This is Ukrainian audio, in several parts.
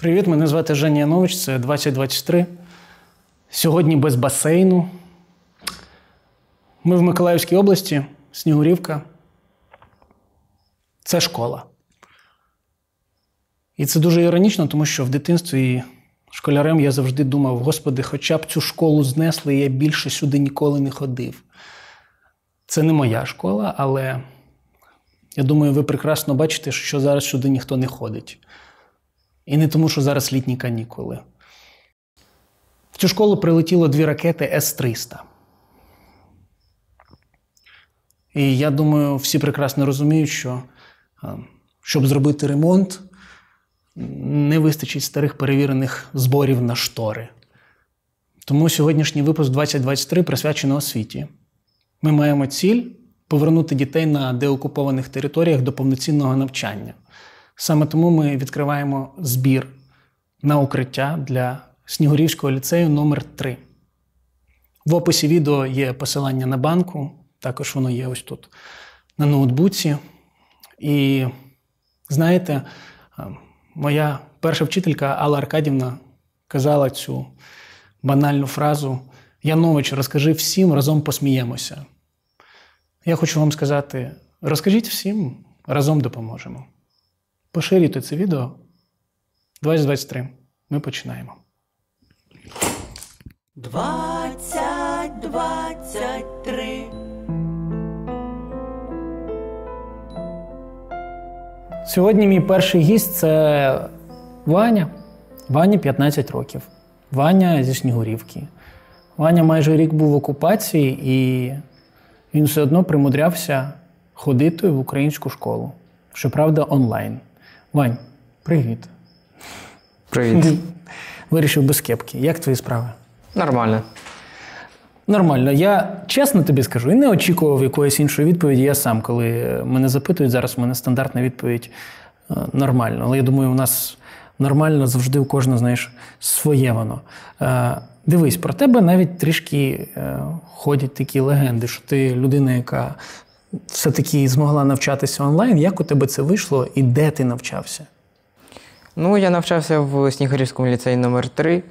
Привіт, мене звати Женя Янович, це 2023. Сьогодні без басейну. Ми в Миколаївській області, Снігурівка. Це школа. І це дуже іронічно, тому що в дитинстві школярем я завжди думав: Господи, хоча б цю школу знесли, я більше сюди ніколи не ходив. Це не моя школа, але я думаю, ви прекрасно бачите, що зараз сюди ніхто не ходить. І не тому, що зараз літні канікули. В цю школу прилетіло 2 ракети С-300. І я думаю, всі прекрасно розуміють, що щоб зробити ремонт, не вистачить старих перевірених зборів на штори. Тому сьогоднішній випуск 2023 присвячено освіті. Ми маємо ціль повернути дітей на деокупованих територіях до повноцінного навчання. Саме тому ми відкриваємо збір на укриття для Снігурівського ліцею номер 3. В описі відео є посилання на банку, також воно є ось тут на ноутбуці. І знаєте, моя перша вчителька Алла Аркадівна казала цю банальну фразу: «Янович, розкажи всім, разом посміємося». Я хочу вам сказати, розкажіть всім, разом допоможемо. Поширюйте це відео. 2023. Ми починаємо. 2023. Сьогодні мій перший гість – це Ваня. Вані 15 років. Ваня зі Снігурівки. Ваня майже рік був в окупації, і він все одно примудрявся ходити в українську школу. Щоправда, онлайн. Вань, привіт. Привіт. Вирішив без кепки. Як твої справи? Нормально. Нормально. Я чесно тобі скажу, і не очікував якоїсь іншої відповіді. Я сам, коли мене запитують, зараз в мене стандартна відповідь нормально. Але я думаю, у нас нормально завжди у кожного, знаєш, своє воно. Дивись, про тебе навіть трішки ходять такі легенди, що ти людина, яка все-таки змогла навчатися онлайн. Як у тебе це вийшло і де ти навчався? Ну, я навчався в Снігурівському ліцеї номер 3.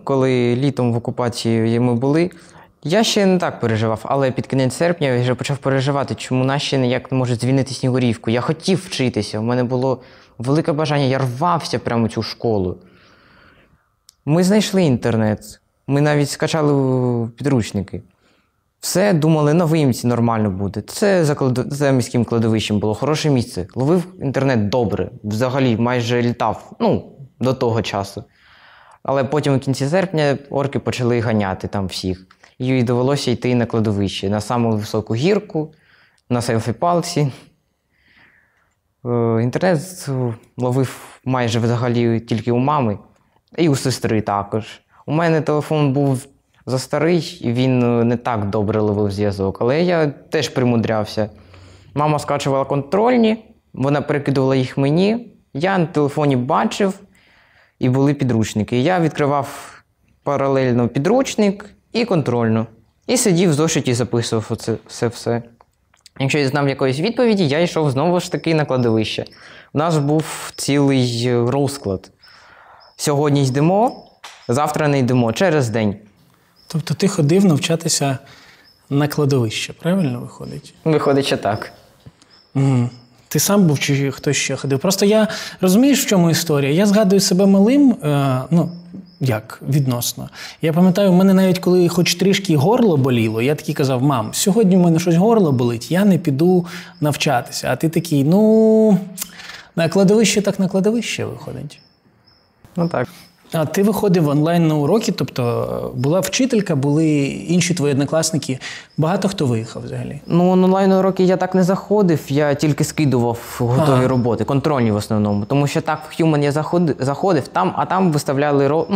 Коли літом в окупації ми були, я ще не так переживав, але під кінець серпня я вже почав переживати, чому нас ще ніяк не можуть звільнити Снігурівку. Я хотів вчитися, у мене було велике бажання, я рвався прямо в цю школу. Ми знайшли інтернет, ми навіть скачали підручники. Все, думали, на виїмці нормально буде. Це за міським кладовищем було хороше місце. Ловив інтернет добре, взагалі майже літав, до того часу. Але потім у кінці серпня орки почали ганяти там всіх. І довелося йти на кладовище, на саму високу гірку, на селфі-палці. Інтернет ловив майже взагалі тільки у мами і у сестри також. У мене телефон був застарий, і він не так добре ловив зв'язок, але я теж примудрявся. Мама скачувала контрольні, вона перекидувала їх мені, я на телефоні бачив, і були підручники. Я відкривав паралельно підручник і контрольну. І сидів в зошиті і записував це все. Якщо я знав якоїсь відповіді, я йшов знову ж таки на кладовище. У нас був цілий розклад. Сьогодні йдемо, завтра не йдемо, через день. Тобто ти ходив навчатися на кладовище, правильно виходить? Виходить, що так. Ти сам був чи хтось ще ходив? Просто я, розумієш, в чому історія? Я згадую себе малим, відносно. Я пам'ятаю, в мене навіть коли хоч трішки горло боліло, я такий казав: мам, сьогодні в мене щось горло болить, я не піду навчатися. А ти такий, на кладовище так на кладовище виходить. Ну так. А ти виходив онлайн на уроки, тобто була вчителька, були інші твої однокласники. Багато хто виїхав взагалі? На онлайн-уроки я так не заходив, я тільки скидував готові роботи, контрольні в основному. Тому що так в Human я заходив, там виставляли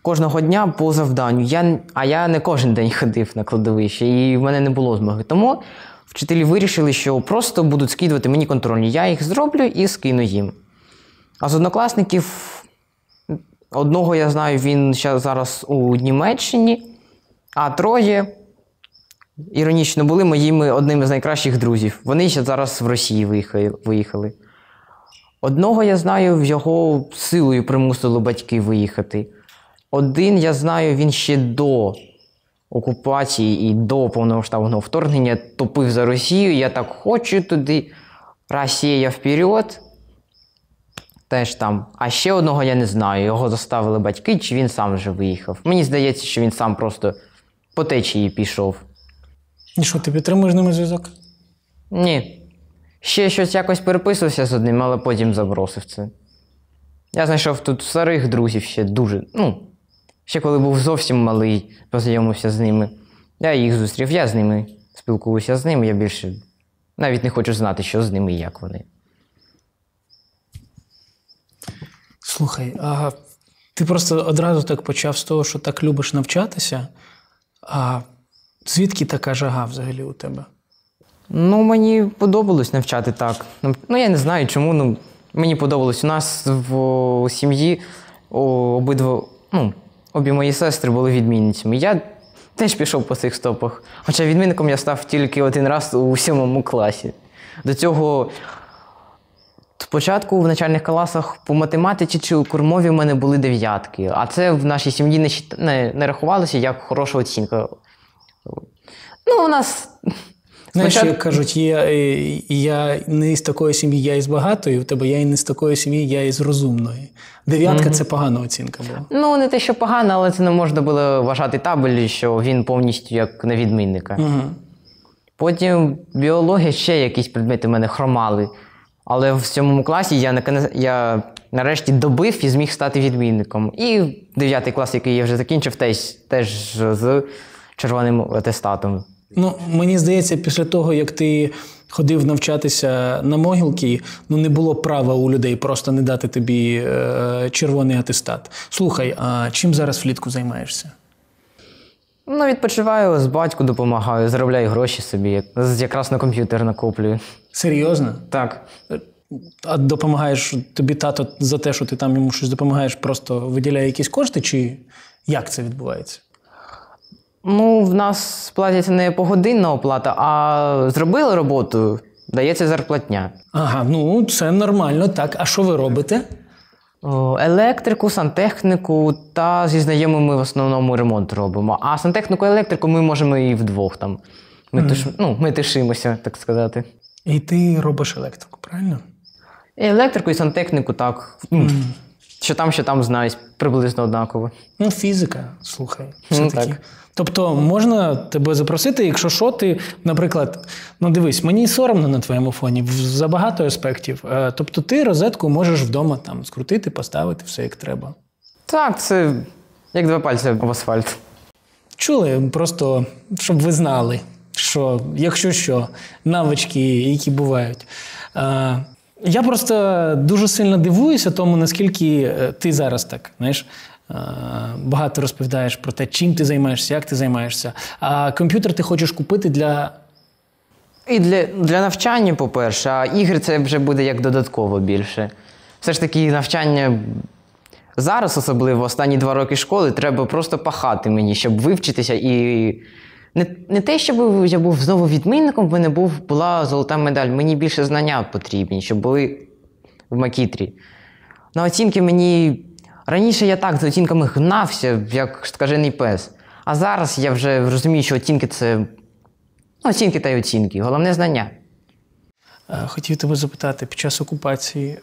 кожного дня по завданню. А я не кожен день ходив на кладовище, і в мене не було змоги. Тому вчителі вирішили, що просто будуть скидувати мені контрольні. Я їх зроблю і скину їм. А з однокласників одного я знаю, він зараз у Німеччині, а 3, іронічно, були моїми одними з найкращих друзів. Вони ще зараз в Росії виїхали. Одного я знаю, в його силою примусили батьки виїхати. Один, я знаю, він ще до окупації і до повномасштабного вторгнення топив за Росію. Я так хочу туди. Росія вперед. Теж там. А ще одного я не знаю. Його заставили батьки, чи він сам вже виїхав. Мені здається, що він сам просто по течії пішов. І що, ти підтримуєш з ними зв'язок? Ні. Ще щось якось переписувався з одним, але потім забросив це. Я знайшов тут старих друзів ще дуже. Ще коли був зовсім малий, познайомився з ними. Я їх зустрів, я з ними спілкуюся з ними, я більше навіть не хочу знати, що з ними і як вони. Слухай, а ти просто одразу так почав з того, що так любиш навчатися. А звідки така жага взагалі у тебе? Мені подобалось навчати так. Я не знаю чому, мені подобалось. У нас в сім'ї обі мої сестри були відмінницями. Я теж пішов по цих стопах. Хоча відмінником я став тільки один раз у 7 класі. До цього спочатку в начальних класах по математиці чи укрмові в мене були 9. А це в нашій сім'ї не рахувалося як хороша оцінка. У нас... Знаєш, як кажуть, я не із такої сім'ї, я із багатої, у тебе я і не з такої сім'ї, я із розумної. 9 – це погана оцінка була. Не те, що погано, але це не можна було вважати табелі, що він повністю як на відмінника. Потім біологія, ще якісь предмети в мене хромали. Але в 7 класі я нарешті добив і зміг стати відмінником. І 9 клас, який я вже закінчив, теж з червоним атестатом. Мені здається, після того, як ти ходив навчатися на Могилки, не було права у людей просто не дати тобі червоний атестат. Слухай, а чим зараз влітку займаєшся? Відпочиваю, з батьку допомагаю, заробляю гроші собі, якраз на комп'ютер накоплюю. Серйозно? Так. А допомагаєш, тобі тато за те, що ти там йому щось допомагаєш, просто виділяє якісь кошти, чи як це відбувається? В нас платять не погодинна оплата, а зробили роботу, дається зарплатня. Ага, це нормально, так. А що ви робите? Електрику, сантехніку та зі знайомими в основному ремонт робимо. А сантехніку, електрику ми можемо і вдвох там. Ми тишимося, так сказати. І ти робиш електрику, правильно? І електрику, і сантехніку, так. Що там знаю, приблизно однаково. Фізика, слухай, все-таки. Так. Тобто можна тебе запросити, якщо що, ти, наприклад, дивись, мені соромно на твоєму фоні, за багато аспектів. Тобто ти розетку можеш вдома там скрутити, поставити, все як треба. Так, це як 2 пальці в асфальт. Чули? Просто, щоб ви знали, що, якщо що, навички, які бувають. Я просто дуже сильно дивуюся тому, наскільки ти зараз так, знаєш, багато розповідаєш про те, чим ти займаєшся, як ти займаєшся. А комп'ютер ти хочеш купити для... І для навчання, по-перше, а ігри це вже буде як додатково більше. Все ж таки навчання зараз, особливо останні 2 роки школи, треба просто пахати мені, щоб вивчитися. І не те, щоб я був знову відмінником, в мене була золота медаль. Мені більше знання потрібні, щоб були в макітрі. На оцінки мені... Раніше я так з оцінками гнався, як скажений пес. А зараз я вже розумію, що оцінки – це оцінки та й оцінки. Головне – знання. Хотів тебе запитати, під час окупації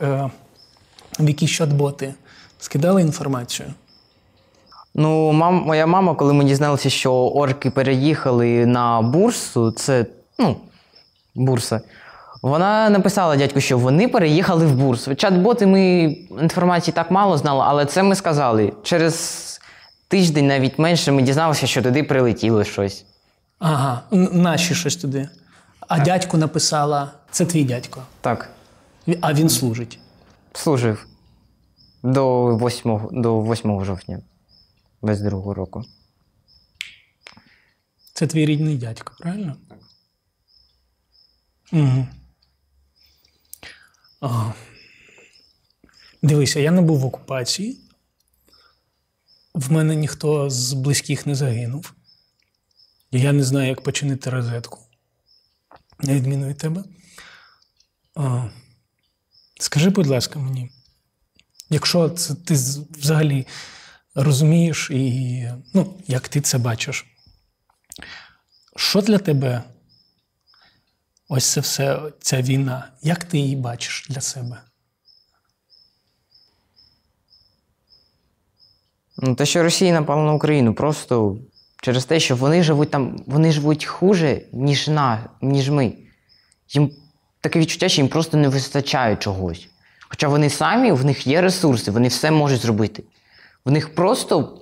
в якісь чат-боти скидали інформацію? Моя мама, коли ми дізналися, що орки переїхали на бурсу, це, бурса, вона написала дядьку, що вони переїхали в бурсу. Чат-боти ми інформації так мало знали, але це ми сказали. Через тиждень, навіть менше, ми дізналися, що туди прилетіло щось. Ага, наші щось туди. А так. Дядьку написала, це твій дядько? Так. А він служить? Служив. До 8 жовтня. 22-го року. Це твій рідний дядько, правильно? Так. Угу. Дивися, я не був в окупації. В мене ніхто з близьких не загинув. Я не знаю, як починити розетку. На відміну від тебе. Скажи, будь ласка, мені, якщо це ти взагалі розумієш і, як ти це бачиш, що для тебе ось це все, ця війна, як ти її бачиш для себе? Те, що Росія напала на Україну, просто через те, що вони живуть там, вони живуть хуже, ніж ми. Їм таке відчуття, що їм просто не вистачає чогось. Хоча вони самі, в них є ресурси, вони все можуть зробити. В них просто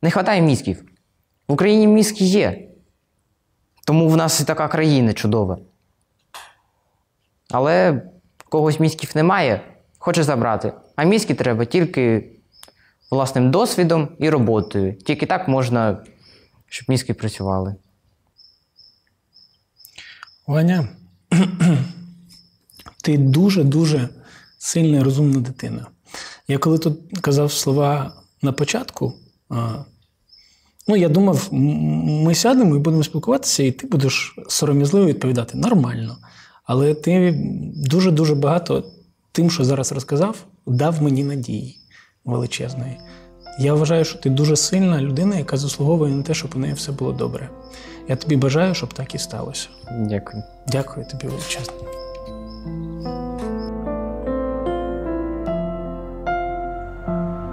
не вистачає мізків. В Україні мізки є. Тому в нас і така країна чудова. Але в когось мізків немає, хоче забрати. А мізки треба тільки власним досвідом і роботою. Тільки так можна, щоб мізки працювали. Ваня, ти дуже-дуже сильна і розумна дитина. Я коли тут казав слова на початку, я думав, ми сядемо і будемо спілкуватися, і ти будеш сором'язливо відповідати. Нормально. Але ти дуже-дуже багато тим, що зараз розказав, дав мені надії величезної. Я вважаю, що ти дуже сильна людина, яка заслуговує на те, щоб у неї все було добре. Я тобі бажаю, щоб так і сталося. Дякую. Дякую тобі величезно.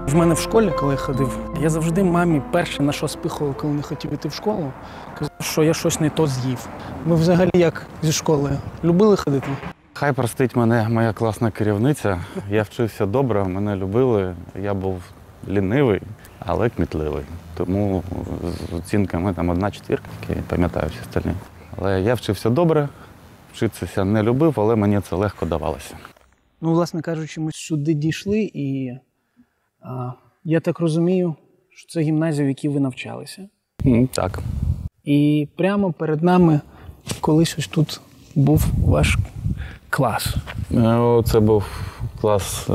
В мене в школі, коли я ходив, я завжди мамі перше, на що спихував, коли не хотів іти в школу, казав, що я щось не то з'їв. Ви взагалі як зі школи любили ходити? Хай простить мене моя класна керівниця. Я вчився добре, мене любили. Я був лінивий, але кмітливий. Тому з оцінками 1/4, я пам'ятаю всі остальні. Але я вчився добре, вчитися не любив, але мені це легко давалося. Власне кажучи, ми сюди дійшли, і я так розумію, що це гімназія, в якій ви навчалися. Так. І прямо перед нами колись ось тут був ваш клас. Це був клас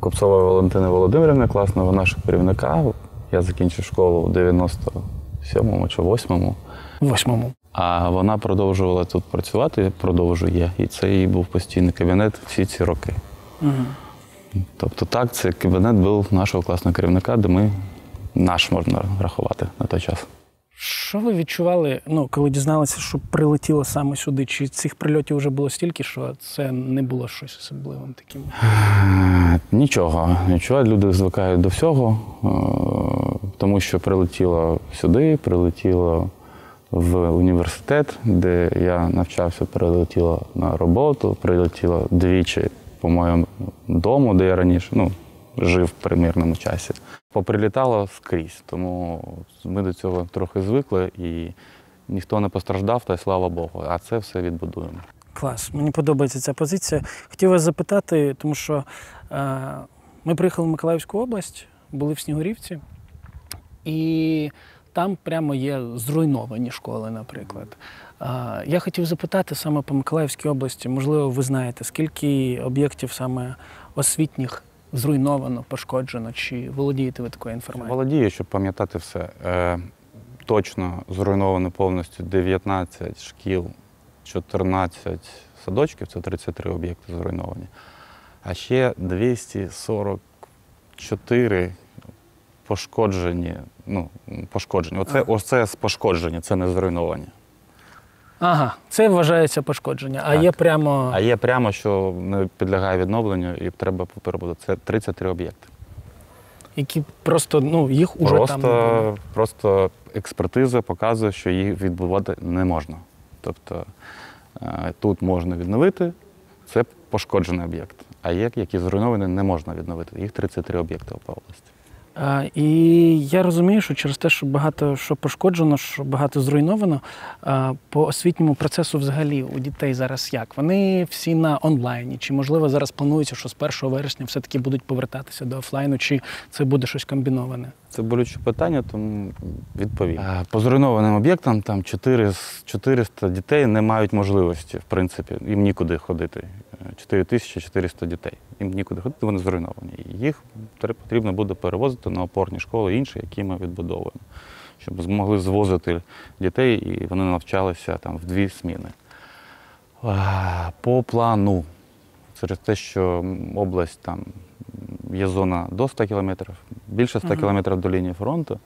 Копцової Валентини Володимирівни, класного нашого керівника. Я закінчив школу у 97-му чи 8-му. 8-му. А вона продовжувала тут працювати, продовжує. І це її був постійний кабінет всі ці роки. Угу. Тобто так, цей кабінет був нашого класного керівника, де наш можна рахувати на той час. Що ви відчували, коли дізналися, що прилетіло саме сюди? Чи цих прильотів вже було стільки, що це не було щось особливим таким? Нічого. Люди звикають до всього, тому що прилетіло сюди, прилетіло в університет, де я навчався, прилетіло на роботу, прилетіло двічі по моєму дому, де я раніше жив в примірному часі. Поприлітало скрізь, тому ми до цього трохи звикли і ніхто не постраждав, та й слава Богу. А це все відбудуємо. Клас, мені подобається ця позиція. Хотів вас запитати, тому що ми приїхали в Миколаївську область, були в Снігурівці, і там прямо є зруйновані школи, наприклад. Я хотів запитати саме по Миколаївській області, можливо, ви знаєте, скільки об'єктів саме освітніх зруйновано, пошкоджено, чи володієте ви такою інформацією? Володію, щоб пам'ятати все. Точно зруйновано повністю 19 шкіл, 14 садочків, це 33 об'єкти зруйновані. А ще 244 пошкоджені. Оце пошкоджені, це не зруйновані. Ага, це вважається пошкодження, а є прямо... А є прямо, що не підлягає відновленню і треба перебудувати. Це 33 об'єкти. Які просто, їх уже там не було. Просто експертиза показує, що їх відбудувати не можна. Тобто тут можна відновити, це пошкоджений об'єкт. А є, які зруйновані, не можна відновити. Їх 33 об'єкти по області. І я розумію, що через те, що багато що пошкоджено, що багато зруйновано, по освітньому процесу взагалі у дітей зараз як? Вони всі на онлайні? Чи, можливо, зараз планується, що з 1 вересня все-таки будуть повертатися до офлайну, чи це буде щось комбіноване? Це болюче питання, тому відповім. По зруйнованим об'єктам там 400 дітей не мають можливості, в принципі, їм нікуди ходити. 4400 дітей. Їм нікуди ходити, вони зруйновані. Їх потрібно буде перевозити на опорні школи інші, які ми відбудовуємо, щоб змогли звозити дітей і вони навчалися там в 2 зміни. По плану, через те, що область, там є зона до 100 кілометрів, більше 100 кілометрів до лінії фронту,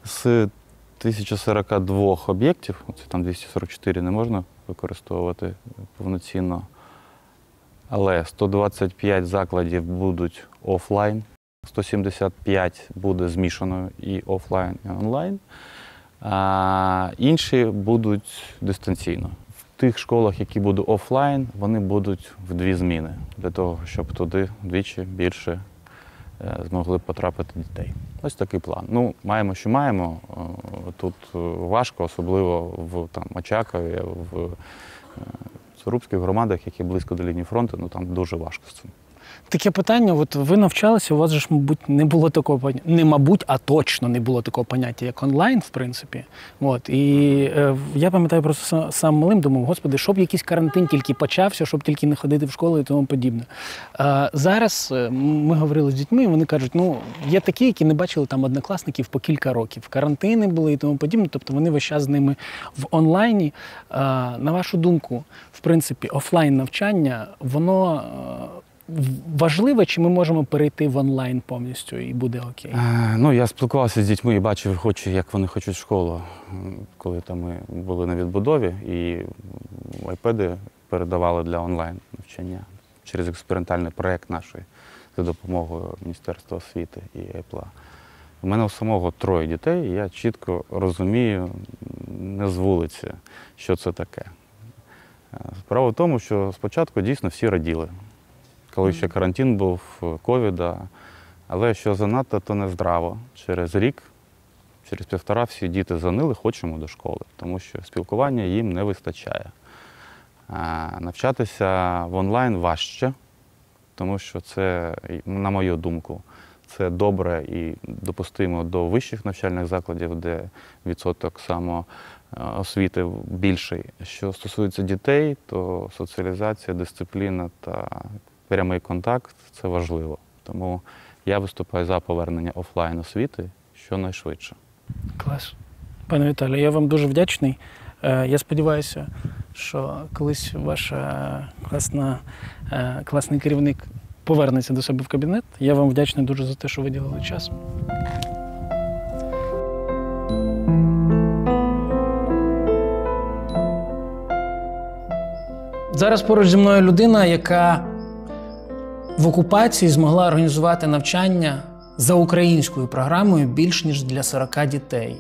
з 1042 об'єктів, це там 244 не можна використовувати повноцінно, але 125 закладів будуть офлайн, 175 буде змішаною і офлайн, і онлайн, а інші будуть дистанційно. В тих школах, які будуть офлайн, вони будуть в 2 зміни, для того, щоб туди вдвічі більше змогли потрапити дітей. Ось такий план. Ну, маємо, що маємо. Тут важко, особливо в Очакові, в Сорубських громадах, які близько до лінії фронту, ну там дуже важко з цим. Таке питання, от ви навчалися, у вас же ж, мабуть, не було такого поняття, не мабуть, а точно не було такого поняття, як онлайн, в принципі. От. І я пам'ятаю, просто сам малим думав, господи, щоб якийсь карантин тільки почався, щоб тільки не ходити в школу і тому подібне. Зараз ми говорили з дітьми, і вони кажуть, ну, є такі, які не бачили там однокласників по кілька років. Карантини були і тому подібне, тобто вони весь час з ними в онлайні. На вашу думку, в принципі, офлайн навчання, воно важливо, чи ми можемо перейти в онлайн повністю і буде окей? Ну, я спілкувався з дітьми і бачив, як вони хочуть в школу, коли там ми були на відбудові, і айпеди передавали для онлайн навчання через експериментальний проєкт наш за допомогою Міністерства освіти і Apple. У мене у самого 3 дітей, і я чітко розумію, не з вулиці, що це таке. Справа в тому, що спочатку дійсно всі раділи. Коли ще карантин був, ковіда, але що занадто, то нездраво. Через рік, через 1,5 всі діти занили, хочемо до школи, тому що спілкування їм не вистачає. Навчатися в онлайн важче, тому що це, на мою думку, це добре і допустимо до вищих навчальних закладів, де відсоток самоосвіти більший. Що стосується дітей, то соціалізація, дисципліна та прямий контакт – це важливо. Тому я виступаю за повернення офлайн освіти щонайшвидше. Клас. Пане Віталію, я вам дуже вдячний. Я сподіваюся, що колись ваш класний керівник повернеться до себе в кабінет. Я вам вдячний дуже за те, що виділили час. Зараз поруч зі мною людина, яка в окупації змогла організувати навчання за українською програмою більш ніж для 40 дітей.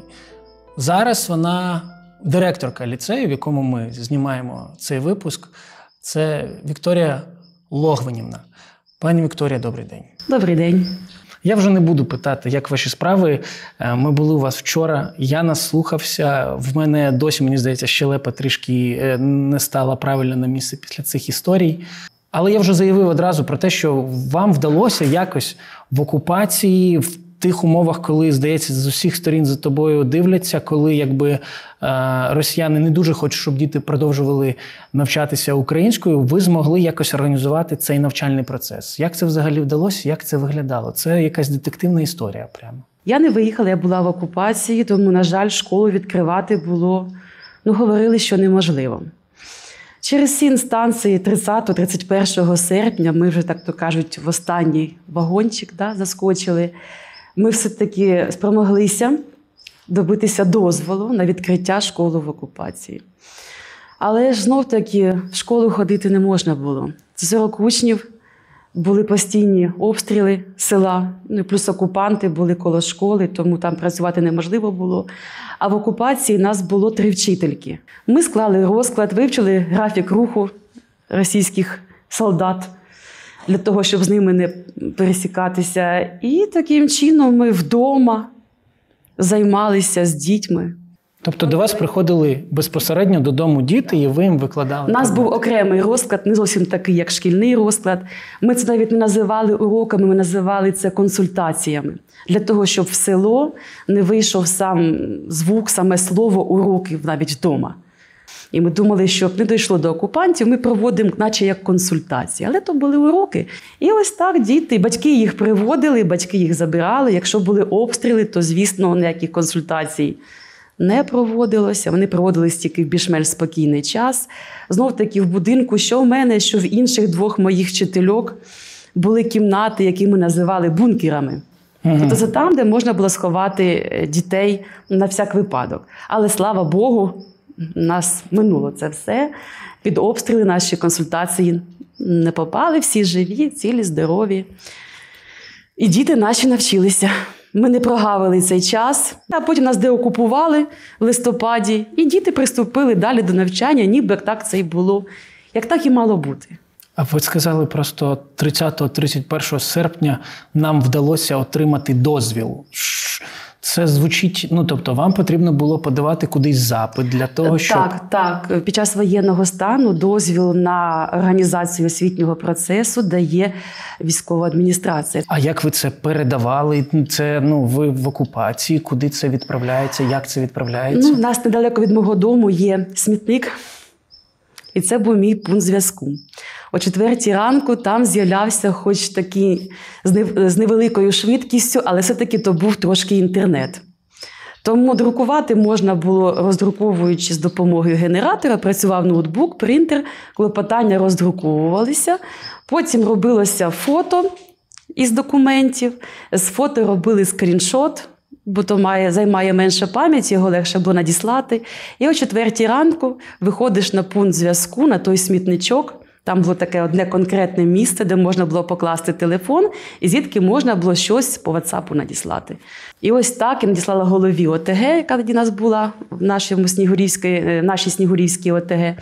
Зараз вона директорка ліцею, в якому ми знімаємо цей випуск. Це Вікторія Логвинівна. Пані Вікторія, добрий день. Добрий день. Я вже не буду питати, як ваші справи. Ми були у вас вчора, я наслухався. В мене досі, мені здається, щелепа трішки не стала правильно на місце після цих історій. Але я вже заявив одразу про те, що вам вдалося якось в окупації, в тих умовах, коли, здається, з усіх сторін за тобою дивляться, коли якби росіяни не дуже хочуть, щоб діти продовжували навчатися українською, ви змогли якось організувати цей навчальний процес. Як це взагалі вдалося? Як це виглядало? Це якась детективна історія прямо. Я не виїхала, я була в окупації, тому, на жаль, школу відкривати було, говорили, що неможливо. Через всі інстанції 30-31 серпня ми вже, так то кажуть, в останній вагончик заскочили. Ми все-таки спромоглися добитися дозволу на відкриття школи в окупації. Але ж знов-таки в школу ходити не можна було. Це 40 учнів, були постійні обстріли села, плюс окупанти були коло школи, тому там працювати неможливо було. А в окупації нас було 3 вчительки. Ми склали розклад, вивчили графік руху російських солдат для того, щоб з ними не пересікатися. І таким чином ми вдома займалися з дітьми. Тобто до вас приходили безпосередньо додому діти, і ви їм викладали? У нас був окремий розклад, не зовсім такий, як шкільний розклад. Ми це навіть не називали уроками, ми називали це консультаціями. Для того, щоб в село не вийшов сам звук, саме слово уроків навіть вдома. І ми думали, щоб не дійшло до окупантів, ми проводимо наче як консультації. Але то були уроки. І ось так діти, батьки їх приводили, батьки їх забирали. Якщо були обстріли, то, звісно, ніяких консультацій не проводилося. Вони проводились тільки в більш-менш спокійний час. Знов-таки в будинку, що в мене, що в інших двох моїх вчительок, були кімнати, які ми називали бункерами. Тобто це там, де можна було сховати дітей на всяк випадок. Але, слава Богу, нас минуло це все. Під обстріли наші консультації не попали, всі живі, цілі, здорові. І діти наші навчилися. Ми не прогавили цей час, а потім нас деокупували в листопаді, і діти приступили далі до навчання, ніби як так це і було, як так і мало бути. А ви сказали просто 30-31 серпня нам вдалося отримати дозвіл. Це звучить, тобто вам потрібно було подавати кудись запит для того, щоб... Так. Під час воєнного стану дозвіл на організацію освітнього процесу дає військова адміністрація. А як ви це передавали? Це, ви в окупації? Куди це відправляється? Як це відправляється? У нас недалеко від мого дому є смітник. І це був мій пункт зв'язку. О 4 ранку там з'являвся хоч такий з невеликою швидкістю, але все-таки то був трошки інтернет. Тому друкувати можна було, роздруковуючи з допомогою генератора, працював ноутбук, принтер, клопотання роздруковувалися, потім робилося фото із документів, з фото робили скріншот, бо то займає менше пам'яті, його легше було надіслати. І о 4 ранку виходиш на пункт зв'язку, на той смітничок. Там було таке одне конкретне місце, де можна було покласти телефон, і звідки можна було щось по WhatsApp надіслати. І ось так я надіслала голові ОТГ, яка тоді у нас була в нашій Снігурівській ОТГ.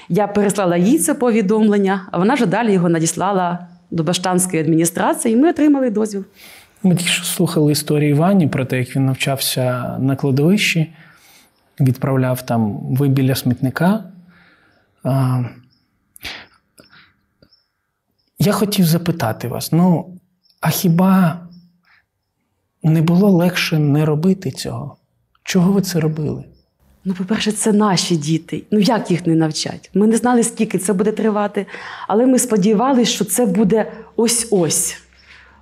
Я переслала їй це повідомлення, а вона вже далі його надіслала до Баштанської адміністрації, і ми отримали дозвіл. Ми тільки що слухали історію Івані про те, як він навчався на кладовищі, відправляв там ви біля смітника. Я хотів запитати вас, а хіба не було легше не робити цього? Чого ви це робили? По-перше, це наші діти. Як їх не навчать? Ми не знали, скільки це буде тривати, але ми сподівалися, що це буде ось-ось.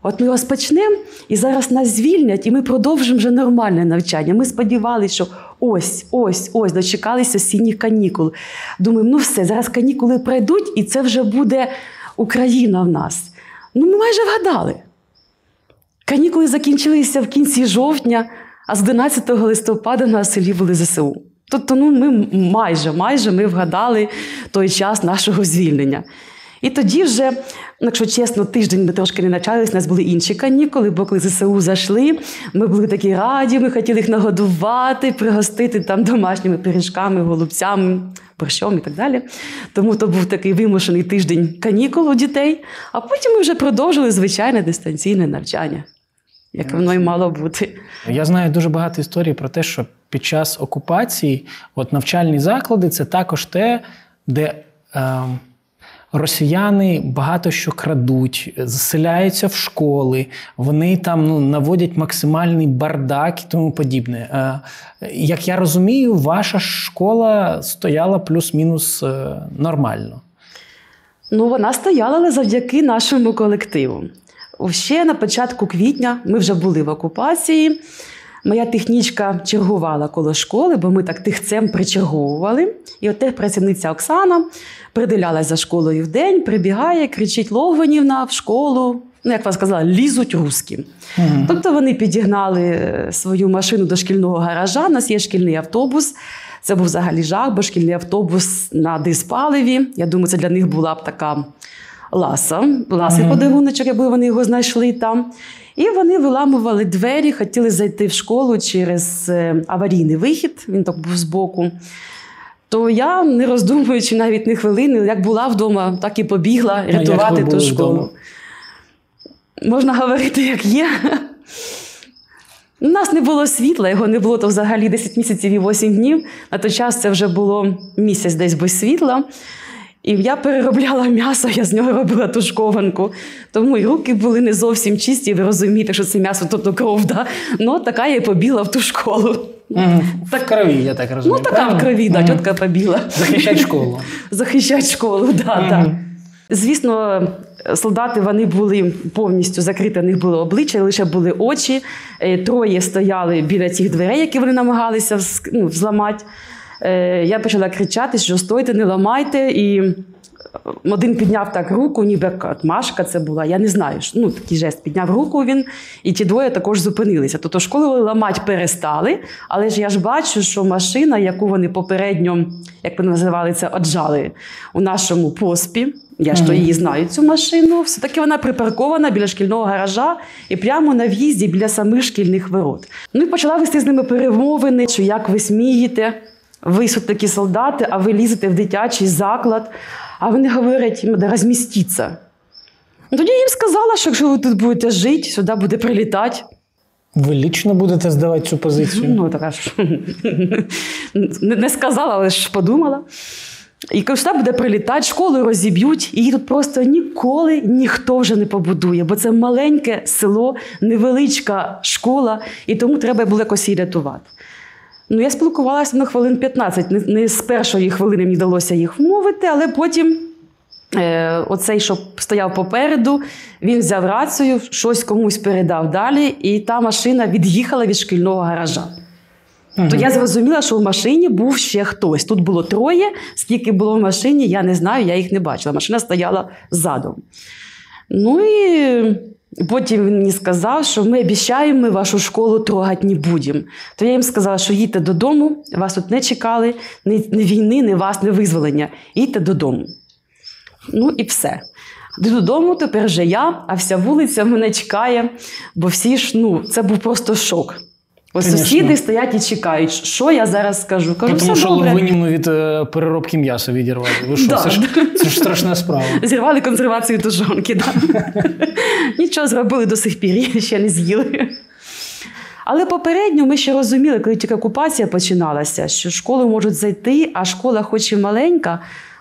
От ми розпочнемо, і зараз нас звільнять, і ми продовжимо вже нормальне навчання. Ми сподівалися, що ось, дочекалися осінніх канікул. Думаємо, все, зараз канікули пройдуть, і це вже буде Україна в нас. Ми майже вгадали. Канікули закінчилися в кінці жовтня, а з 11 листопада на селі були ЗСУ. Тобто, ми майже ми вгадали той час нашого звільнення. І тоді вже, якщо чесно, тиждень ми трошки не навчалися, у нас були інші канікули, бо коли ЗСУ зайшли, ми були такі раді, ми хотіли їх нагодувати, пригостити там домашніми пиріжками, голубцями, борщом і так далі. Тому то був такий вимушений тиждень канікул у дітей, а потім ми вже продовжили звичайне дистанційне навчання, як воно і мало бути. Я знаю дуже багато історій про те, що під час окупації навчальні заклади – це також те, де росіяни багато що крадуть, заселяються в школи, вони там наводять максимальний бардак і тому подібне. Як я розумію, ваша школа стояла плюс-мінус нормально. Вона стояла, але завдяки нашому колективу. Ще на початку квітня ми вже були в окупації. Моя технічка чергувала коло школи, бо ми так тихцем причерговували. І от працівниця Оксана приділялась за школою вдень, прибігає, кричить: Логвинівна, в школу, як вам сказала, лізуть русські. Тобто вони підігнали свою машину до шкільного гаража, у нас є шкільний автобус. Це був взагалі жах, бо шкільний автобус на диспаливі. Я думаю, це для них була б така ласий подаруночок, якби вони його знайшли там. І вони виламували двері, хотіли зайти в школу через аварійний вихід, він так був збоку. То я, не роздумуючи навіть ні хвилини, як була вдома, так і побігла рятувати ту школу. Вдома? Можна говорити, як є. У нас не було світла, його не було то взагалі 10 місяців і 8 днів. На той час це вже було місяць десь без світла. І я переробляла м'ясо, я з нього робила тушкованку. Тому і руки були не зовсім чисті, ви розумієте, що це м'ясо, тобто кров, да? Така я і побігла в ту школу. В крові, я так розумію. Така в крові, тітка побігла. Захищать школу. Захищать школу, так. Звісно, солдати вони були повністю закриті, у них було обличчя, лише були очі. Троє стояли біля цих дверей, які вони намагалися взламати. Я почала кричати, що стойте, не ламайте. І один підняв так руку, ніби Машка це була, я не знаю. Такий жест, підняв руку він, і ті двоє також зупинилися. Тобто школу ламати перестали, але ж я ж бачу, що машина, яку вони попередньо, як вони називали це, отжали у нашому поспі, я ж то її знаю, цю машину, все-таки вона припаркована біля шкільного гаража і прямо на в'їзді біля самих шкільних ворот. І почала вести з ними перемовини, що як ви смієте, ви такі солдати, а ви лізете в дитячий заклад. А вони говорять, їм треба розміститися. Тоді я їм сказала, що якщо ви тут будете жити, сюди буде прилітати. Ви лічно будете здавати цю позицію? Така ж не сказала, але ж подумала. І кажу, сюди буде прилітати, школу розіб'ють, і її тут просто ніколи ніхто вже не побудує, бо це маленьке село, невеличка школа, і тому треба було якось її рятувати. Я спілкувалася на хвилин 15. Не з першої хвилини мені вдалося їх вмовити, але потім оцей, що стояв попереду, він взяв рацію, щось комусь передав далі, і та машина від'їхала від шкільного гаража. То я зрозуміла, що в машині був ще хтось. Тут було троє, скільки було в машині, я не знаю, я їх не бачила. Машина стояла ззаду. І потім він мені сказав, що ми обіцяємо, ми вашу школу трогати не будемо. То я їм сказала, що їдьте додому, вас тут не чекали, ні війни, ні вас, ні визволення. Їдьте додому. І все. Додому тепер вже я, а вся вулиця мене чекає, бо всі ж, це був просто шок. Ось сусіди стоять і чекають, що я зараз скажу. Кажу, тому все що добре. Логвинівну від переробки м'яса відірвали. Ви що, це ж страшна справа. Зірвали консервацію тушонки. Да. Нічого, зробили до сих пір, її ще не з'їли. Але попередньо ми ще розуміли, коли тільки окупація починалася, що школи можуть зайти, а школа хоч і маленька,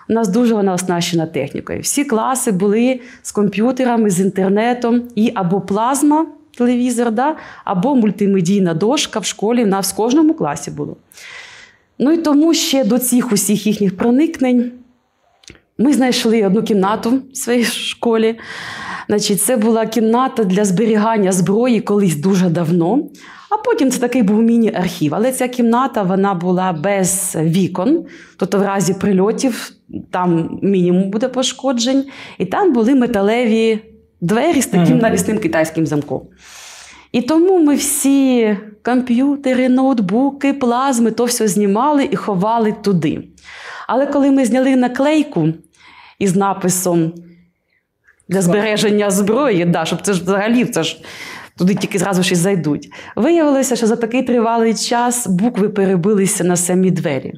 у нас дуже вона оснащена технікою. Всі класи були з комп'ютерами, з інтернетом, і або плазма, телевізор, або мультимедійна дошка в школі, в нас в кожному класі було. І тому ще до цих усіх їхніх проникнень ми знайшли одну кімнату в своїй школі. Це була кімната для зберігання зброї колись дуже давно, а потім це такий був міні-архів. Але ця кімната, вона була без вікон, тобто в разі прильотів там мінімум буде пошкоджень, і там були металеві двері з таким навісним китайським замком. І тому ми всі комп'ютери, ноутбуки, плазми, то все знімали і ховали туди. Але коли ми зняли наклейку із написом для збереження зброї, щоб це ж взагалі, туди тільки зразу ж і зайдуть, виявилося, що за такий тривалий час букви перебилися на самі двері.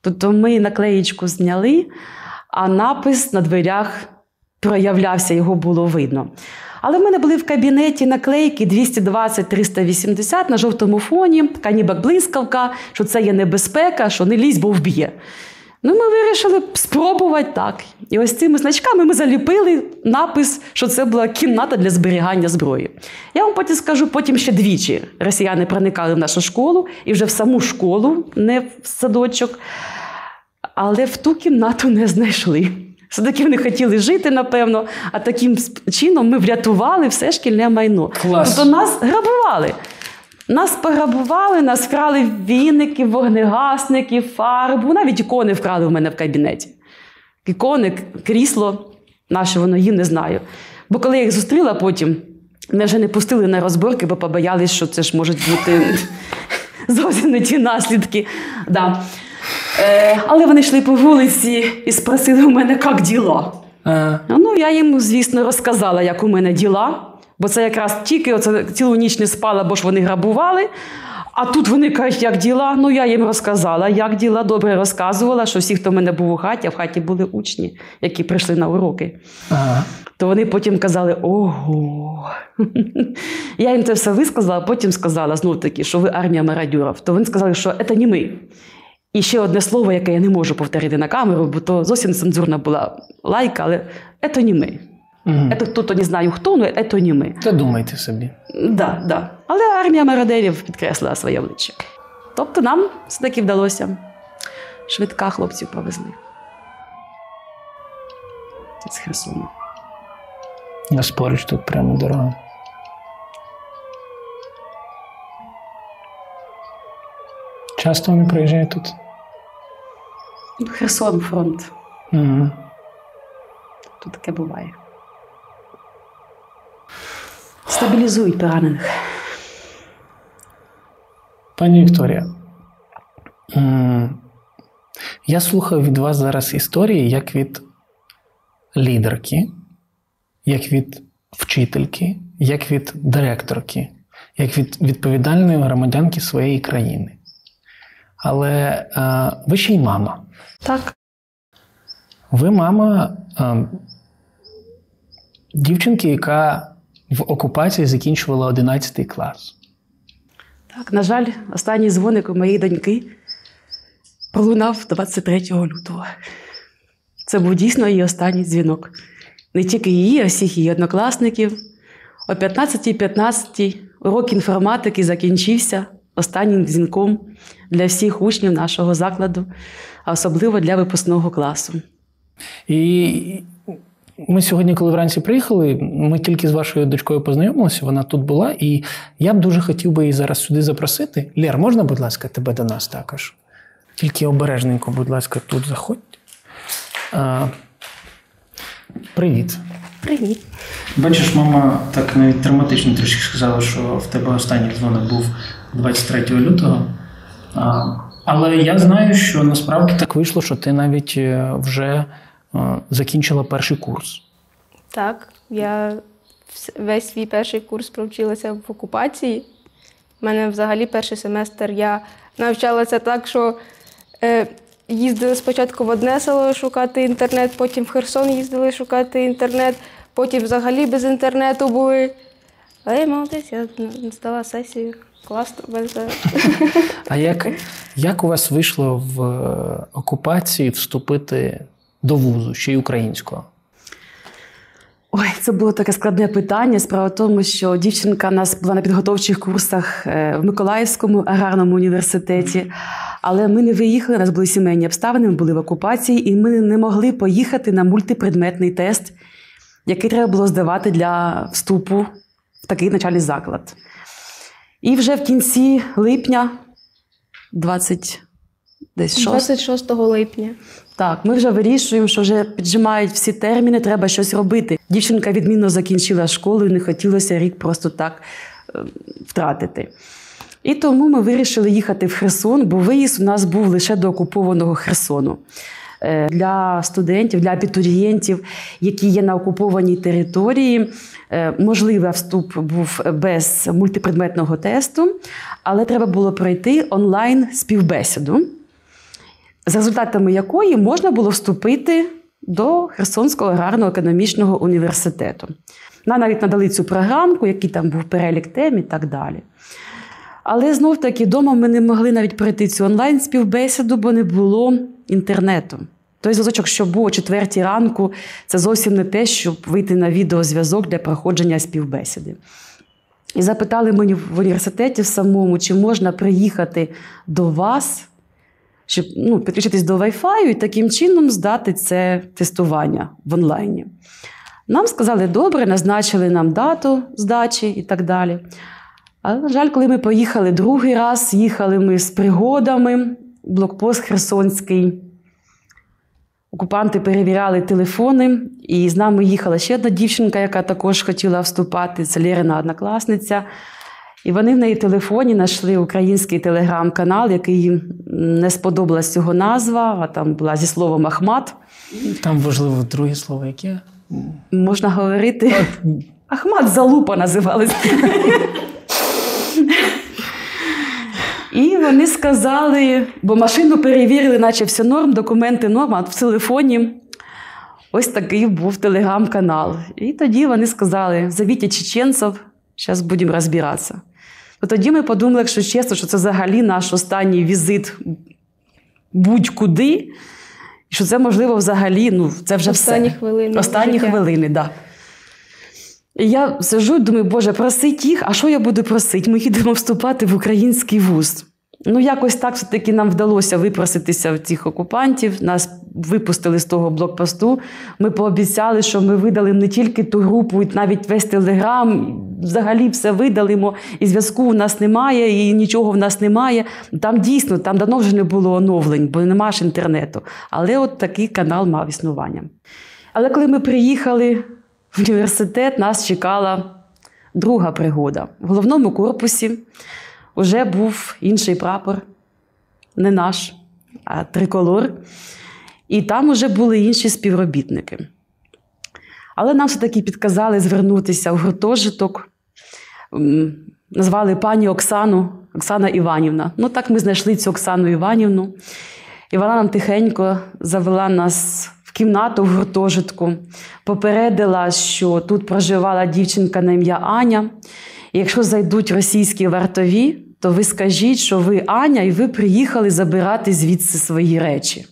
Тобто ми наклеєчку зняли, а напис на дверях проявлявся, його було видно. Але в мене були в кабінеті наклейки 220-380 на жовтому фоні, така ніби блискавка, що це є небезпека, що не лізь, бо вб'є. Ми вирішили спробувати так. І ось цими значками ми заліпили напис, що це була кімната для зберігання зброї. Я вам потім скажу, потім ще двічі росіяни проникали в нашу школу, і вже в саму школу, не в садочок, але в ту кімнату не знайшли. Все-таки вони хотіли жити, напевно, а таким чином ми врятували все шкільне майно. Клас. Тобто нас грабували. Нас пограбували, нас вкрали віники, вогнегасники, фарбу. Навіть ікони вкрали в мене в кабінеті. Ікони, крісло, наше воно їм, не знаю. Бо коли я їх зустріла потім, мене вже не пустили на розборки, бо побоялись, що це ж можуть бути зовсім не ті наслідки. Да. Але вони йшли по вулиці і спросили у мене, як діла. Я їм, звісно, розказала, як у мене діла. Бо це якраз тільки цілу ніч не спала, бо ж вони грабували. А тут вони кажуть, як діла? Я їм розказала, як діла. Добре розказувала, що всі, хто в мене був у хаті, а в хаті були учні, які прийшли на уроки. То вони потім казали, ого. Я їм це все висказала, а потім сказала, знов-таки, що ви армія мародерів. То вони сказали, що це не ми. І ще одне слово, яке я не можу повторити на камеру, бо то зовсім цензурна була лайка, але це не ми. Це хто-то не знаю хто, але це не ми. Та думайте собі. Да. Але армія мародерів підкреслила своє обличчя. Тобто нам все-таки вдалося. Швидка хлопців повезли. з Херсону. Нас поруч тут прямо дорога. Часто вони приїжджають тут? Херсон, фронт. Угу. Тут таке буває. Стабілізують поранених. Пані Вікторія, я слухаю від вас зараз історії як від лідерки, як від вчительки, як від директорки, як від відповідальної громадянки своєї країни. Але ви ще й мама. Так. Ви мама дівчинки, яка в окупації закінчувала 11 клас. Так, на жаль, останній дзвоник у моєї доньки пролунав 23 лютого. Це був дійсно її останній дзвінок. Не тільки її, а всіх її однокласників. О 15:15 урок інформатики закінчився останнім дзвінком для всіх учнів нашого закладу, а особливо для випускного класу. І ми сьогодні, коли вранці приїхали, ми тільки з вашою дочкою познайомилися, вона тут була, і я б дуже хотів би її зараз сюди запросити. Лєр, можна, будь ласка, тебе до нас також? Тільки обережненько, будь ласка, тут заходь. Привіт. Привіт. Бачиш, мама так навіть драматично трішки сказала, що в тебе останній дзвоник був 23 лютого. Але я знаю, що насправді так вийшло, що ти навіть вже закінчила перший курс. Так, я весь свій перший курс провчилася в окупації. У мене взагалі перший семестр я навчалася так, що їздили спочатку в одне село шукати інтернет, потім в Херсон їздили шукати інтернет, потім взагалі без інтернету були. Але я молодець, я здала сесію. Класно, без... А як у вас вийшло в окупації вступити до вузу, ще й українського? Ой, це було таке складне питання. Справа в тому, що дівчинка у нас була на підготовчих курсах в Миколаївському аграрному університеті, але ми не виїхали, у нас були сімейні обставини, ми були в окупації, і ми не могли поїхати на мультипредметний тест, який треба було здавати для вступу в такий навчальний заклад. І вже в кінці липня, 26 липня. Так, ми вже вирішуємо, що вже піджимають всі терміни, треба щось робити. Дівчинка відмінно закінчила школу, і не хотілося рік просто так втратити. І тому ми вирішили їхати в Херсон, бо виїзд у нас був лише до окупованого Херсону. Для студентів, для абітурієнтів, які є на окупованій території, можливий вступ був без мультипредметного тесту, але треба було пройти онлайн-співбесіду, з результатами якої можна було вступити до Херсонського аграрно-економічного університету. Нам навіть надали цю програмку, який там був перелік тем і так далі. Але знов-таки вдома ми не могли навіть пройти цю онлайн-співбесіду, бо не було інтернету. Той зв'язочок, що був о 4 ранку, це зовсім не те, щоб вийти на відеозв'язок для проходження співбесіди. І запитали мені в університеті в самому, чи можна приїхати до вас, щоб підключитись до Wi-Fi і таким чином здати це тестування в онлайні. Нам сказали, добре, назначили нам дату здачі і так далі. Але, на жаль, коли ми поїхали другий раз, їхали ми з пригодами, блокпост Херсонський. Окупанти перевіряли телефони, і з нами їхала ще одна дівчинка, яка також хотіла вступати, це Лєрина однокласниця. І вони в неї в телефоні знайшли український телеграм-канал, який їм не сподобалась його назва, а там була зі словом Ахмат. Там важливо друге слово яке? Можна говорити. Ахмат Залупа називалась. І вони сказали, бо машину перевірили, наче все норм, документи норм, а в телефоні ось такий був телеграм-канал. І тоді вони сказали, зовіть чеченців, зараз будемо розбиратися. Тоді ми подумали, якщо чесно, що це взагалі наш останній візит будь-куди, і що це, можливо, взагалі, це вже Останні все. Хвилини Останні життя. хвилини, так. Да. І я сиджу і думаю, Боже, просить їх, а що я буду просити? Ми їдемо вступати в український вуз. Ну, якось так все-таки нам вдалося випроситися в цих окупантів. Нас випустили з того блокпосту. Ми пообіцяли, що ми видалимо не тільки ту групу, навіть весь Телеграм, взагалі все видалимо. І зв'язку у нас немає, і нічого в нас немає. Там дійсно, там давно вже не було оновлень, бо нема ж інтернету. Але от такий канал мав існування. Але коли ми приїхали в університет, нас чекала друга пригода. В головному корпусі вже був інший прапор, не наш, а триколор. І там вже були інші співробітники. Але нам все-таки підказали звернутися в гуртожиток. Назвали пані Оксану, Оксана Іванівна. Ну так ми знайшли цю Оксану Іванівну. І вона нам тихенько завела нас в кімнату в гуртожитку, попередила, що тут проживала дівчинка на ім'я Аня. І якщо зайдуть російські вартові, то ви скажіть, що ви Аня, і ви приїхали забирати звідси свої речі.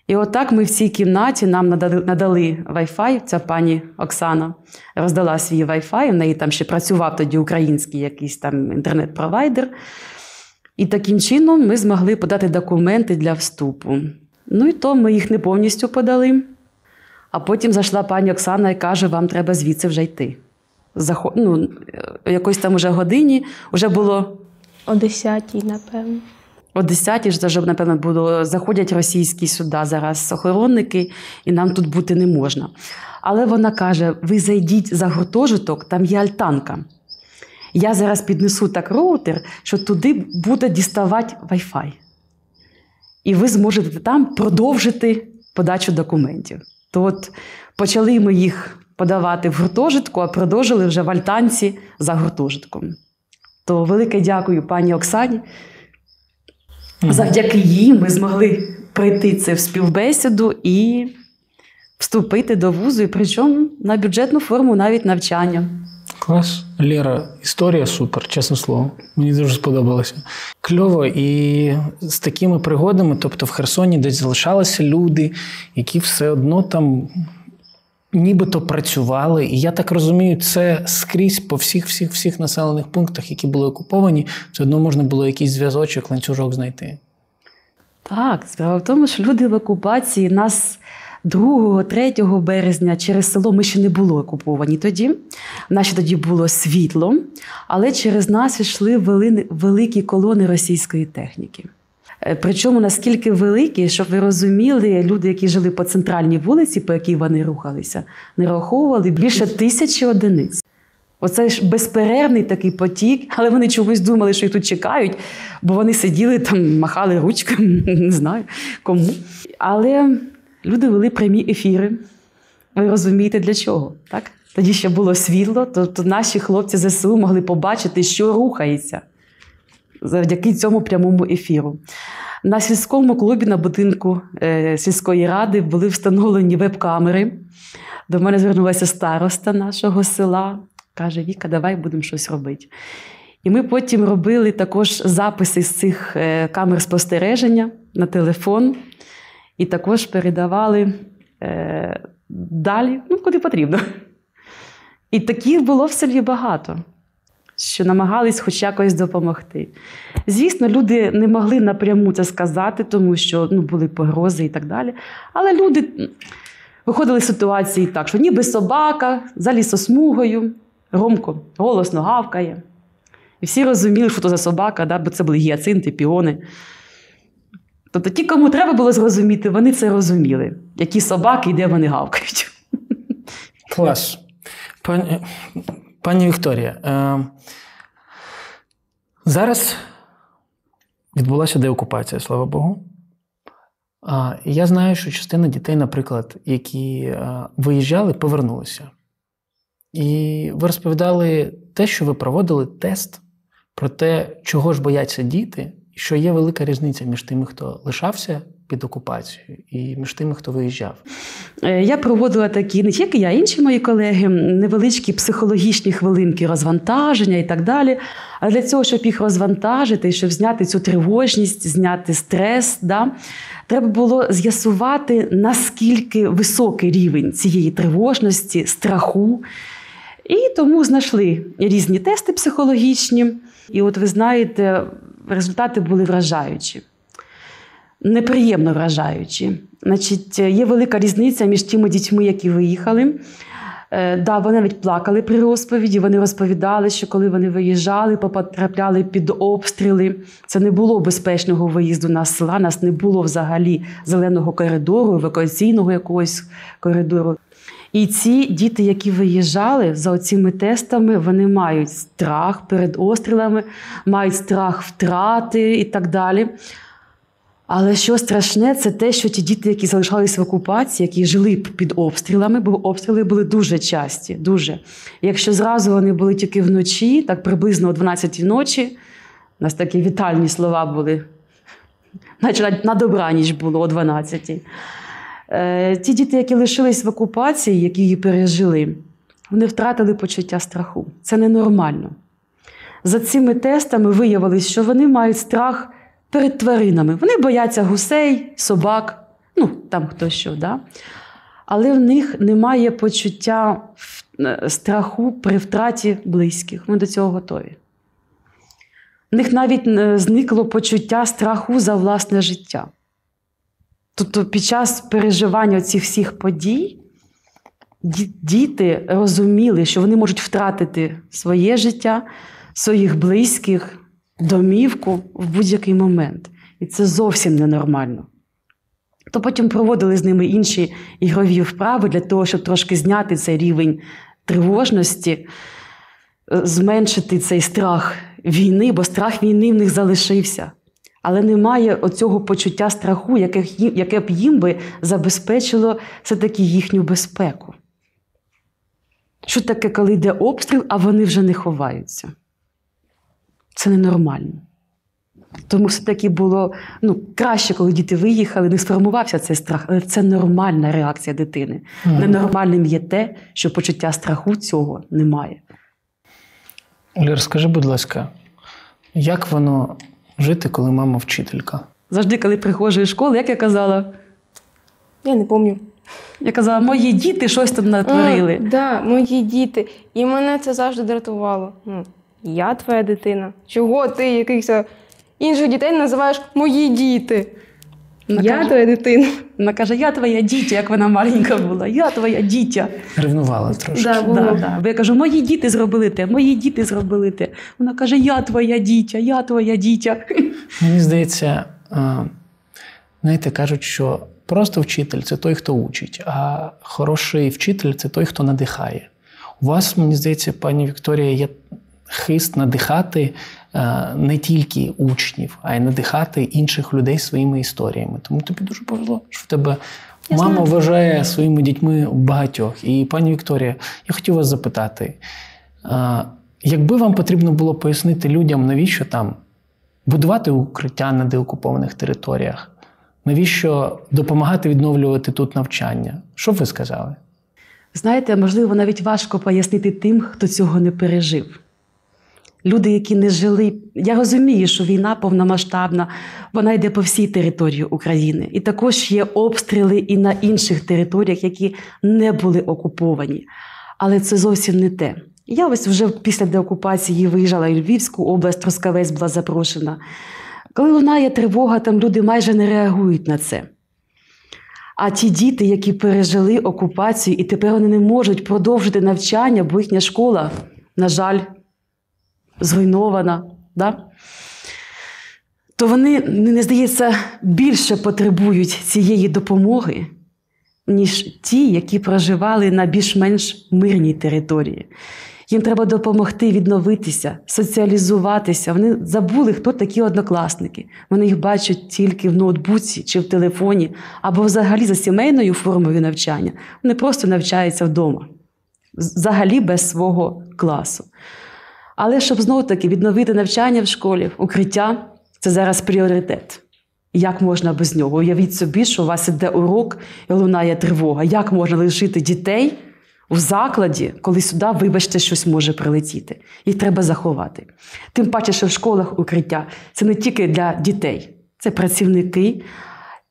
І отак ми в цій кімнаті, нам надали Wi-Fi, ця пані Оксана роздала свій Wi-Fi, в неї там ще працював тоді український якийсь там інтернет-провайдер. І таким чином ми змогли подати документи для вступу. Ну і то ми їх не повністю подали. А потім зайшла пані Оксана і каже, вам треба звідси вже йти. Якось там уже годині, вже було... О 10-й, напевно. О 10-й ж, вже, напевно, було, заходять російські сюди зараз охоронники, і нам тут бути не можна. Але вона каже, ви зайдіть за гуртожиток, там є альтанка. Я зараз піднесу так роутер, що туди буде діставати Wi-Fi. І ви зможете там продовжити подачу документів. То от почали ми їх подавати в гуртожитку, а продовжили вже в альтанці за гуртожитком. То велике дякую пані Оксані. Завдяки їй ми змогли пройти це в співбесіду і вступити до вузу, і причому на бюджетну форму навіть навчання. Клас. Лера, історія супер, чесне слово. Мені дуже сподобалося. Кльово. І з такими пригодами, тобто в Херсоні десь залишалися люди, які все одно там нібито працювали. І я так розумію, це скрізь по всіх населених пунктах, які були окуповані, все одно можна було якийсь зв'язочок, ланцюжок знайти. Так, справа в тому, що люди в окупації, нас 2-3 березня через село ми ще не були окуповані тоді. В нас ще тоді було світло, але через нас йшли великі колони російської техніки. Причому наскільки великі, щоб ви розуміли, люди, які жили по центральній вулиці, по якій вони рухалися, нараховували більше 1000 одиниць. Оце ж безперервний такий потік, але вони чогось думали, що їх тут чекають, бо вони сиділи там, махали ручками, не знаю кому. Але люди вели прямі ефіри. Ви розумієте, для чого, так? Тоді ще було світло, то наші хлопці ЗСУ могли побачити, що рухається завдяки цьому прямому ефіру. На сільському клубі, на будинку сільської ради були встановлені веб-камери. До мене звернулася староста нашого села. Каже, Віка, давай будемо щось робити. І ми потім робили також записи з цих камер спостереження на телефон. І також передавали далі, куди потрібно. І таких було в селі багато, що намагались хоч якось допомогти. Звісно, люди не могли напряму це сказати, тому що були погрози і так далі. Але люди виходили з ситуації так, що ніби собака за лісосмугою, громко, голосно гавкає. І всі розуміли, що то за собака, бо це були гіацинти, піони. Тобто ті, кому треба було зрозуміти, вони це розуміли. Які собаки і де вони гавкають. Клас. Пані Вікторія, зараз відбулася деокупація, слава Богу. Я знаю, що частина дітей, наприклад, які виїжджали, повернулися. І ви розповідали те, що ви проводили тест про те, чого ж бояться діти, і що є велика різниця між тими, хто лишався під окупацією, і між тими, хто виїжджав. Я проводила такі, не тільки я, а інші мої колеги, невеличкі психологічні хвилинки розвантаження і так далі. А для цього, щоб їх розвантажити, щоб зняти цю тривожність, зняти стрес, треба було з'ясувати, наскільки високий рівень цієї тривожності, страху. І тому знайшли різні тести психологічні. І от ви знаєте, результати були вражаючі. Неприємно вражаючі. Значить, є велика різниця між тими дітьми, які виїхали. Да, вони навіть плакали при розповіді, вони розповідали, що коли вони виїжджали, потрапляли під обстріли. Це не було безпечного виїзду на села, нас не було взагалі зеленого коридору, евакуаційного якогось коридору. І ці діти, які виїжджали за оціми тестами, вони мають страх перед обстрілами, мають страх втрати і так далі. Але що страшне, це те, що ті діти, які залишалися в окупації, які жили під обстрілами, бо обстріли були дуже часті, дуже. Якщо зразу вони були тільки вночі, так приблизно о 12-й ночі, у нас такі вітальні слова були, наче на добраніч було о 12-й. Ті діти, які лишились в окупації, які її пережили, вони втратили почуття страху. Це ненормально. За цими тестами виявилось, що вони мають страх перед тваринами. Вони бояться гусей, собак, ну, там хто що, да? Але в них немає почуття страху при втраті близьких. Вони до цього готові. В них навіть зникло почуття страху за власне життя. Тобто під час переживання цих всіх подій діти розуміли, що вони можуть втратити своє життя, своїх близьких, домівку в будь-який момент. І це зовсім ненормально. То потім проводили з ними інші ігрові вправи для того, щоб трошки зняти цей рівень тривожності, зменшити цей страх війни, бо страх війни в них залишився. Але немає оцього почуття страху, яке б їм би забезпечило все-таки їхню безпеку. Що таке, коли йде обстріл, а вони вже не ховаються? Це ненормально. Тому все-таки було краще, коли діти виїхали, не сформувався цей страх, але це нормальна реакція дитини. Ненормальним є те, що почуття страху цього немає. Оля, розкажи, будь ласка, як воно жити, коли мама вчителька? Завжди, коли приходжу із школи, як я казала? Я не пам'ятаю. Я казала, мої діти щось там натворили. Так, да, мої діти. І мене це завжди дратувало. Я твоя дитина. Чого ти якихось інших дітей називаєш мої діти? Я твоя дитина. Вона каже, я твоя дітя, як вона маленька була. Я твоя дітя. Ревнувала трошки. Да. Бо я кажу, мої діти зробили те, мої діти зробили те. Вона каже, я твоя дітя, я твоя дітя. Мені здається, знаєте, кажуть, що просто вчитель – це той, хто учить, а хороший вчитель – це той, хто надихає. У вас, мені здається, пані Вікторія, є хист надихати не тільки учнів, а й надихати інших людей своїми історіями. Тому тобі дуже повезло, що в тебе мама вважає своїми дітьми багатьох. І, пані Вікторія, я хотів вас запитати, якби вам потрібно було пояснити людям, навіщо там будувати укриття на деокупованих територіях, навіщо допомагати відновлювати тут навчання, що б ви сказали? Знаєте, можливо, навіть важко пояснити тим, хто цього не пережив. Люди, які не жили... Я розумію, що війна повномасштабна, вона йде по всій території України. І також є обстріли і на інших територіях, які не були окуповані. Але це зовсім не те. Я ось вже після деокупації виїжджала в Львівську область, Трускавець була запрошена. Коли лунає тривога, там люди майже не реагують на це. А ті діти, які пережили окупацію, і тепер вони не можуть продовжити навчання, бо їхня школа, на жаль, зруйнована, да? То вони, мені здається, більше потребують цієї допомоги, ніж ті, які проживали на більш-менш мирній території. Їм треба допомогти відновитися, соціалізуватися. Вони забули, хто такі однокласники. Вони їх бачать тільки в ноутбуці чи в телефоні, або взагалі за сімейною формою навчання. Вони просто навчаються вдома, взагалі без свого класу. Але щоб знову-таки відновити навчання в школі, укриття – це зараз пріоритет. Як можна без нього? Уявіть собі, що у вас іде урок і лунає тривога. Як можна лишити дітей у закладі, коли сюди, вибачте, щось може прилетіти? Їх треба заховати. Тим паче, що в школах укриття – це не тільки для дітей. Це працівники.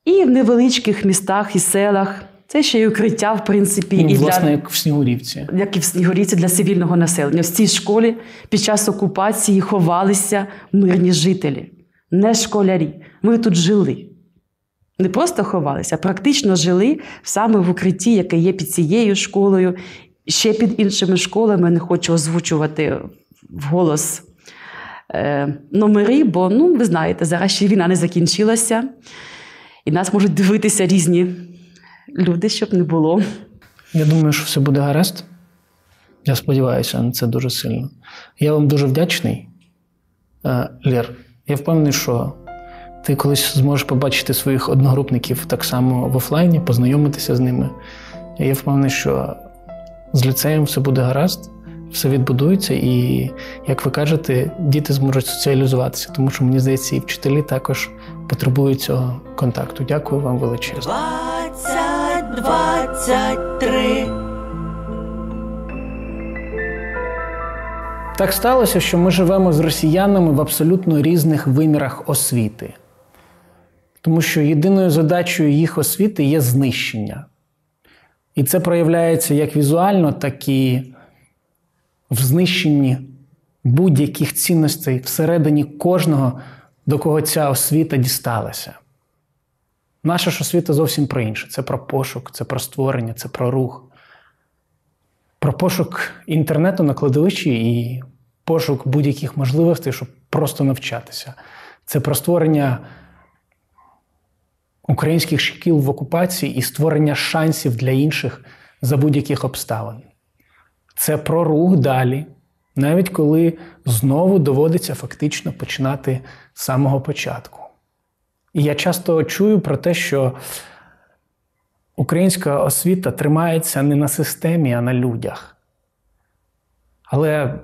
І в невеличких містах і селах це ще й укриття, в принципі. Ну, власне, як в Снігурівці. Як і в Снігурівці для цивільного населення. В цій школі під час окупації ховалися мирні жителі. не школярі. Ми тут жили. Не просто ховалися, а практично жили саме в укритті, яке є під цією школою, ще під іншими школами. Не хочу озвучувати вголос номери, бо, ви знаєте, зараз ще війна не закінчилася, і нас можуть дивитися різні люди, щоб не було. Я думаю, що все буде гаразд. Я сподіваюся на це дуже сильно. Я вам дуже вдячний, Лєр. Я впевнений, що ти колись зможеш побачити своїх одногрупників так само в офлайні, познайомитися з ними. І я впевнений, що з ліцеєм все буде гаразд, все відбудується, і, як ви кажете, діти зможуть соціалізуватися, тому що, мені здається, і вчителі також потребують цього контакту. Дякую вам величезно. 2023. Так сталося, що ми живемо з росіянами в абсолютно різних вимірах освіти. Тому що єдиною задачею їх освіти є знищення. І це проявляється як візуально, так і в знищенні будь-яких цінностей всередині кожного, до кого ця освіта дісталася. Наша ж освіта зовсім про інше. Це про пошук, це про створення, це про рух. Про пошук інтернету на кладовищі і пошук будь-яких можливостей, щоб просто навчатися. Це про створення українських шкіл в окупації і створення шансів для інших за будь-яких обставин. Це про рух далі, навіть коли знову доводиться фактично починати з самого початку. І я часто чую про те, що українська освіта тримається не на системі, а на людях. Але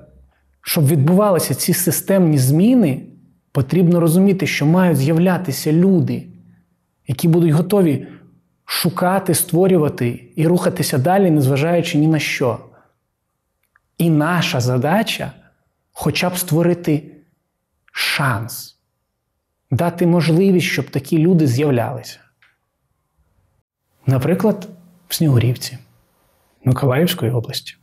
щоб відбувалися ці системні зміни, потрібно розуміти, що мають з'являтися люди, які будуть готові шукати, створювати і рухатися далі, незважаючи ні на що. І наша задача хоча б створити шанс, дати можливість, щоб такі люди з'являлися. Наприклад, в Снігурівці, Миколаївської області.